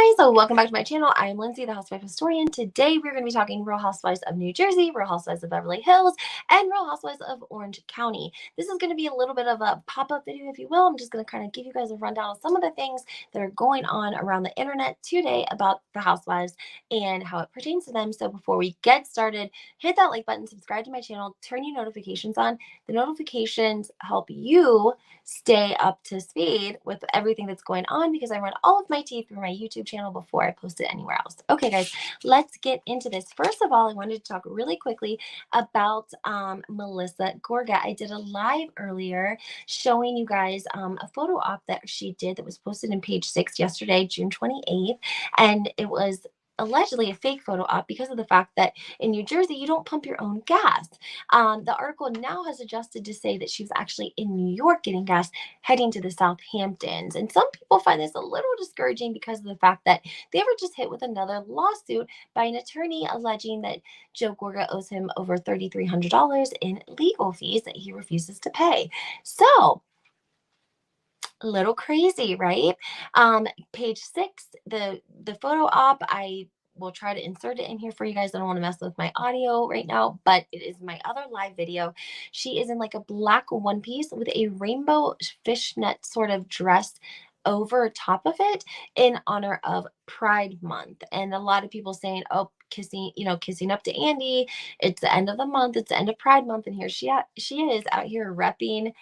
Hi guys, so welcome back to my channel. I am Lindsay, the Housewife Historian. Today we're going to be talking Real Housewives of New Jersey, Real Housewives of Beverly Hills, and Real Housewives of Orange County. This is going to be a little bit of a pop-up video, if you will. I'm just going to kind of give you guys a rundown of some of the things that are going on around the internet today about the Housewives and how it pertains to them. So before we get started, hit that like button, subscribe to my channel, turn your notifications on. The notifications help you stay up to speed with everything that's going on because I run all of my tea through my YouTube channel before I post it anywhere else. Okay, guys, let's get into this. First of all, I wanted to talk really quickly about Melissa Gorga. I did a live earlier showing you guys a photo op that she did that was posted in page 6 yesterday, June 28th, and it was allegedly a fake photo op because of the fact that in New Jersey, you don't pump your own gas. The article now has adjusted to say that she was actually in New York getting gas heading to the Southamptons. And some people find this a little discouraging because of the fact that they were just hit with another lawsuit by an attorney alleging that Joe Gorga owes him over $3,300 in legal fees that he refuses to pay. So, a little crazy, right? Page 6, the photo op, I will try to insert it in here for you guys. I don't want to mess with my audio right now, but it is my other live video. She is in like a black one piece with a rainbow fishnet sort of dress over top of it in honor of Pride Month. And a lot of people saying, oh, kissing up to Andy. It's the end of the month. It's the end of Pride Month. And here she is out here repping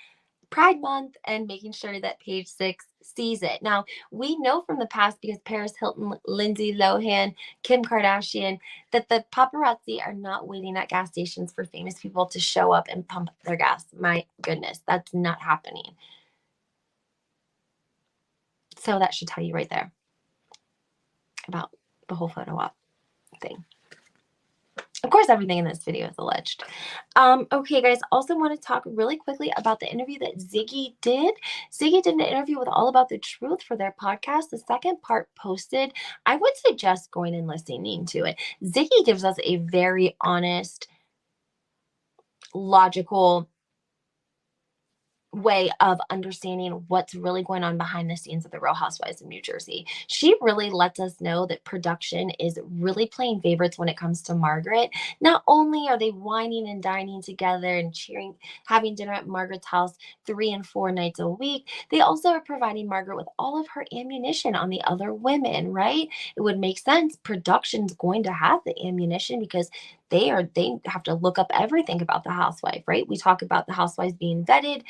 Pride Month and making sure that page 6 sees it. Now, we know from the past because Paris Hilton, Lindsay Lohan, Kim Kardashian, that the paparazzi are not waiting at gas stations for famous people to show up and pump their gas. My goodness, that's not happening. So that should tell you right there about the whole photo op thing. Of course, everything in this video is alleged. Okay, guys, also want to talk really quickly about the interview that Ziggy did. Ziggy did an interview with All About the Truth for their podcast. The second part posted. I would suggest going and listening to it. Ziggy gives us a very honest, logical way of understanding what's really going on behind the scenes of the Real Housewives of New Jersey. She really lets us know that production is really playing favorites when it comes to Margaret. Not only are they whining and dining together and cheering, having dinner at Margaret's house 3 and 4 nights a week, they also are providing Margaret with all of her ammunition on the other women, right? It would make sense. Production's going to have the ammunition because they have to look up everything about the housewife, right? We talk about the housewives being vetted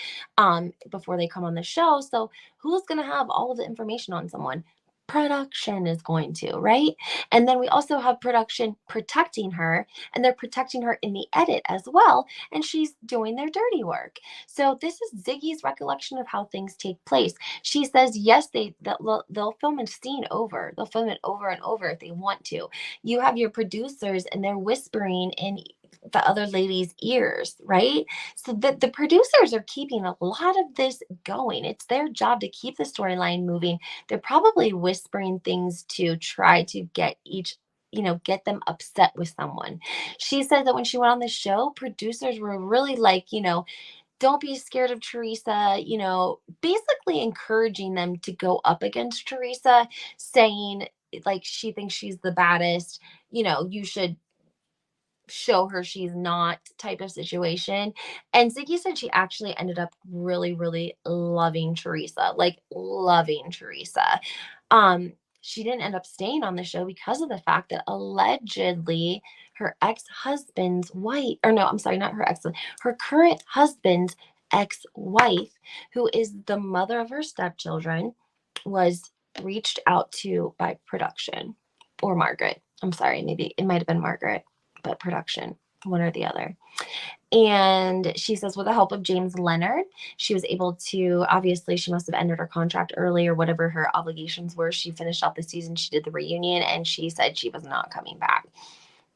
before they come on the show. So who's going to have all of the information on someone? Production is going to, right? And then we also have production protecting her, and they're protecting her in the edit as well, and she's doing their dirty work. So this is Ziggy's recollection of how things take place. She says, yes, they'll film a scene over. They'll film it over and over if they want to. You have your producers, and they're whispering in the other lady's ears, right? So the producers are keeping a lot of this going. It's their job to keep the storyline moving. They're probably whispering things to try to get get them upset with someone. She said that when she went on the show, producers were really like, don't be scared of Teresa, basically encouraging them to go up against Teresa, saying like she thinks she's the baddest, you should show her she's not type of situation. And Ziggy said she actually ended up really, really loving Teresa, like loving Teresa. She didn't end up staying on the show because of the fact that allegedly her ex-husband's wife, or no, I'm sorry, not her ex, her current husband's ex-wife, who is the mother of her stepchildren, was reached out to by production or Margaret. I'm sorry, maybe it might have been Margaret, but production, one or the other. And she says with the help of James Leonard, she was able to, obviously she must have ended her contract early or whatever her obligations were. She finished out the season, she did the reunion, and she said she was not coming back.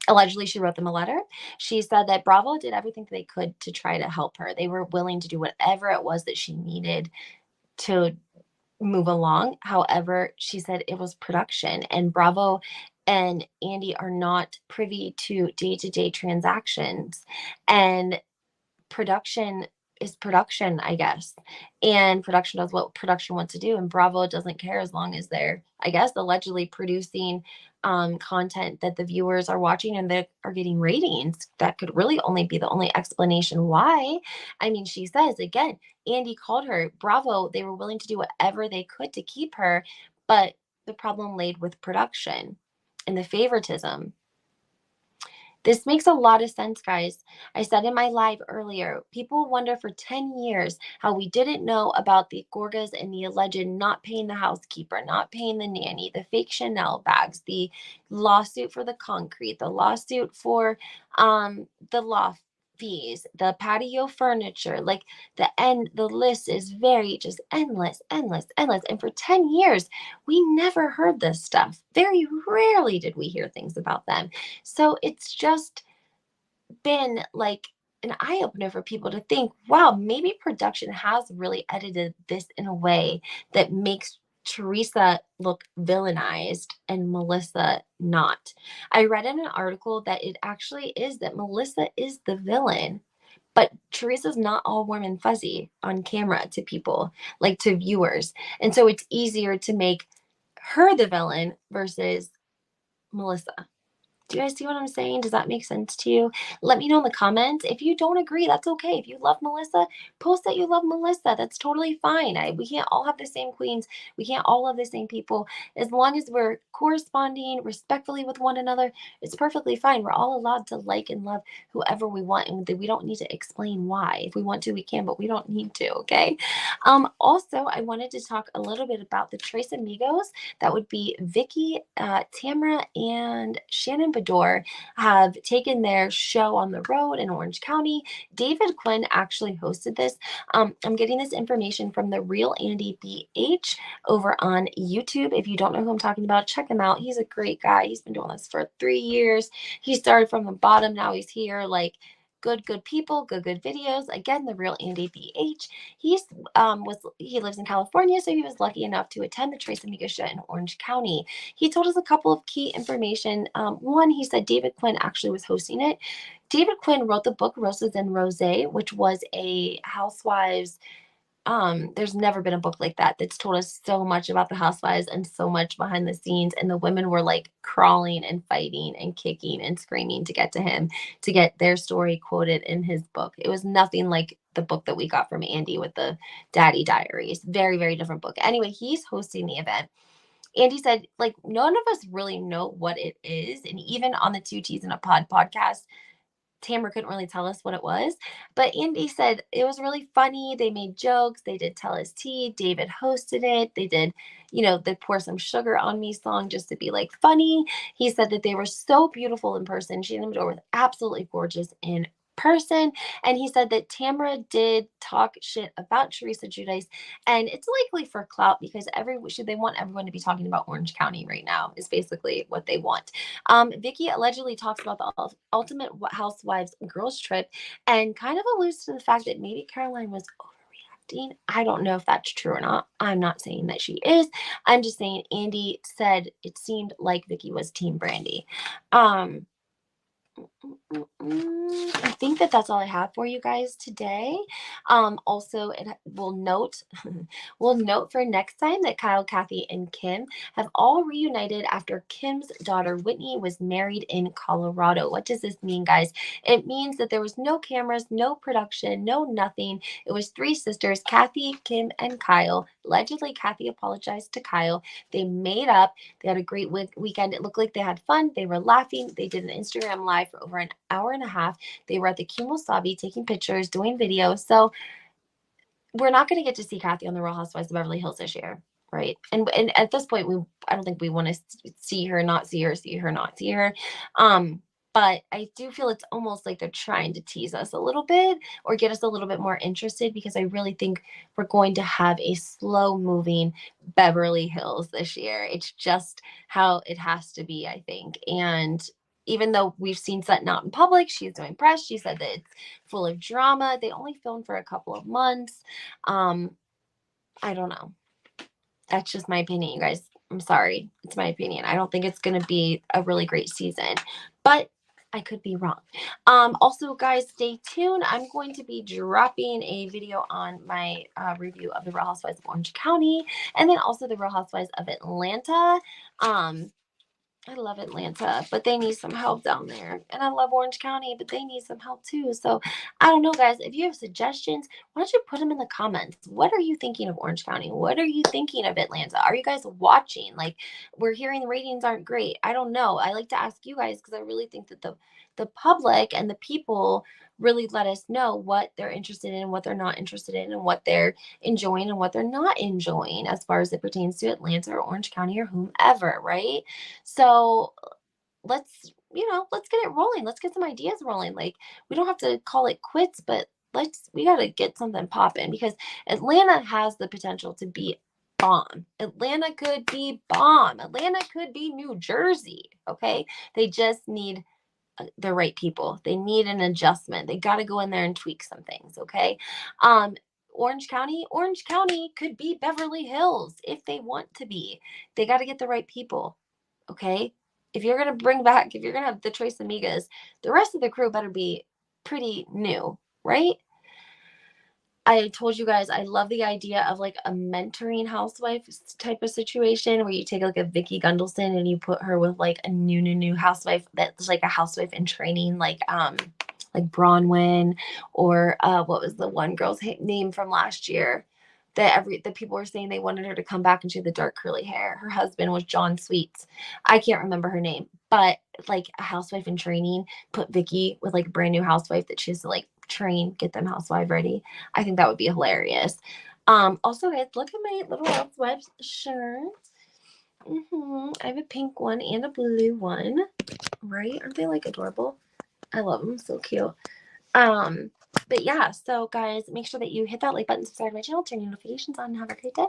Allegedly, she wrote them a letter. She said that Bravo did everything they could to try to help her. They were willing to do whatever it was that she needed to move along. However, she said it was production, and Bravo and Andy are not privy to day-to-day transactions, and production is production, I guess. And production does what production wants to do. And Bravo doesn't care as long as they're, I guess, allegedly producing content that the viewers are watching and that are getting ratings. That could really only be the only explanation why. I mean, she says again, Andy called her Bravo. They were willing to do whatever they could to keep her, but the problem laid with production and the favoritism. This makes a lot of sense, guys. I said in my live earlier, people wonder for 10 years how we didn't know about the Gorgas and the alleged not paying the housekeeper, not paying the nanny, the fake Chanel bags, the lawsuit for the concrete, the lawsuit for the loft fees, the patio furniture. Like the list is very just endless, endless, endless. And for 10 years, we never heard this stuff. Very rarely did we hear things about them. So it's just been like an eye opener for people to think, wow, maybe production has really edited this in a way that makes Teresa look villainized and Melissa not. I read in an article that it actually is that Melissa is the villain, but Teresa's not all warm and fuzzy on camera to people, like to viewers. And so it's easier to make her the villain versus Melissa. Do you guys see what I'm saying? Does that make sense to you? Let me know in the comments. If you don't agree, that's okay. If you love Melissa, post that you love Melissa. That's totally fine. We can't all have the same queens. We can't all love the same people. As long as we're corresponding respectfully with one another, it's perfectly fine. We're all allowed to like and love whoever we want, and we don't need to explain why. If we want to, we can, but we don't need to, okay? Also, I wanted to talk a little bit about the Tres Amigos. That would be Vicky, Tamra, and Shannon Bedore have taken their show on the road in Orange County. David Quinn actually hosted this. I'm getting this information from the Real Andy BH over on YouTube. If you don't know who I'm talking about, check him out. He's a great guy. He's been doing this for 3 years. He started from the bottom. Now he's here. Like, good people, good videos. Again, the Real Andy BH. He lives in California, so he was lucky enough to attend the Tres Amigos show in Orange County. He told us a couple of key information. One, he said David Quinn actually was hosting it. David Quinn wrote the book Roses and Rosé, which was a Housewives. There's never been a book like that that's told us so much about the housewives and so much behind the scenes, and the women were like crawling and fighting and kicking and screaming to get to him to get their story quoted in his book. It was nothing like the book that we got from Andy with the Daddy Diaries. Very, very different book. Anyway, he's hosting the event. Andy said, like, none of us really know what it is. And even on the Two T's in a Pod podcast, Tamara couldn't really tell us what it was, but Andy said it was really funny. They made jokes. They did Tell Us Tea. David hosted it. They did, the Pour Some Sugar on Me song just to be like funny. He said that they were so beautiful in person. Shannon Bedore was absolutely gorgeous in person. And he said that Tamara did talk shit about Teresa Giudice, and it's likely for clout because they want everyone to be talking about Orange County right now is basically what they want. Vicky allegedly talks about the ultimate Housewives girls trip and kind of alludes to the fact that maybe Caroline was overreacting. I don't know if that's true or not. I'm not saying that she is. I'm just saying Andy said it seemed like Vicky was Team Brandy. Um, I think that's all I have for you guys today. Also, it will note, we'll note for next time that Kyle, Kathy, and Kim have all reunited after Kim's daughter Whitney was married in Colorado. What does this mean, guys? It means that there was no cameras, no production, no nothing. It was 3 sisters, Kathy, Kim, and Kyle. Allegedly, Kathy apologized to Kyle. They made up. They had a great weekend. It looked like they had fun. They were laughing. They did an Instagram live for over an hour and a half. They were at the Kimosabi taking pictures, doing videos. So we're not going to get to see Kathy on the Real Housewives of Beverly Hills this year, right? And at this point, I don't think we want to see her, not see her, see her, not see her. But I do feel it's almost like they're trying to tease us a little bit or get us a little bit more interested, because I really think we're going to have a slow moving Beverly Hills this year. It's just how it has to be, I think. And even though we've seen Sutton out in public, she's doing press. She said that it's full of drama. They only filmed for a couple of months. I don't know. That's just my opinion, you guys. I'm sorry. It's my opinion. I don't think it's going to be a really great season. But I could be wrong. Also, guys, stay tuned. I'm going to be dropping a video on my review of the Real Housewives of Orange County, and then also the Real Housewives of Atlanta. I love Atlanta, but they need some help down there. And I love Orange County, but they need some help too. So I don't know, guys. If you have suggestions, why don't you put them in the comments? What are you thinking of Orange County? What are you thinking of Atlanta? Are you guys watching? Like, we're hearing the ratings aren't great. I don't know. I like to ask you guys because I really think that the public and the people really let us know what they're interested in, what they're not interested in, and what they're enjoying and what they're not enjoying as far as it pertains to Atlanta or Orange County or whomever, right? So let's get it rolling. Let's get some ideas rolling. Like, we don't have to call it quits, but we got to get something popping because Atlanta has the potential to be bomb. Atlanta could be bomb. Atlanta could be New Jersey. Okay. They just need the right people. They need an adjustment. They got to go in there and tweak some things. Okay. Um, Orange County could be Beverly Hills if they want to be. They got to get the right people. Okay. If you're going to if you're going to have the Trace Amigas, the rest of the crew better be pretty new, right? I told you guys I love the idea of like a mentoring housewife type of situation where you take like a Vicky Gundelson and you put her with like a new housewife that's like a housewife in training, like Bronwyn, or what was the one girl's name from last year that the people were saying they wanted her to come back and she had the dark curly hair. Her husband was John Sweets. I can't remember her name, but like a housewife in training, put Vicky with like a brand new housewife that she has to like train, get them housewife ready. I think that would be hilarious. Also, guys, look at my little housewives shirt. I have a pink one and a blue one. Right? Aren't they like adorable? I love them. So cute. But yeah, so guys, make sure that you hit that like button, subscribe to my channel, turn your notifications on, and have a great day.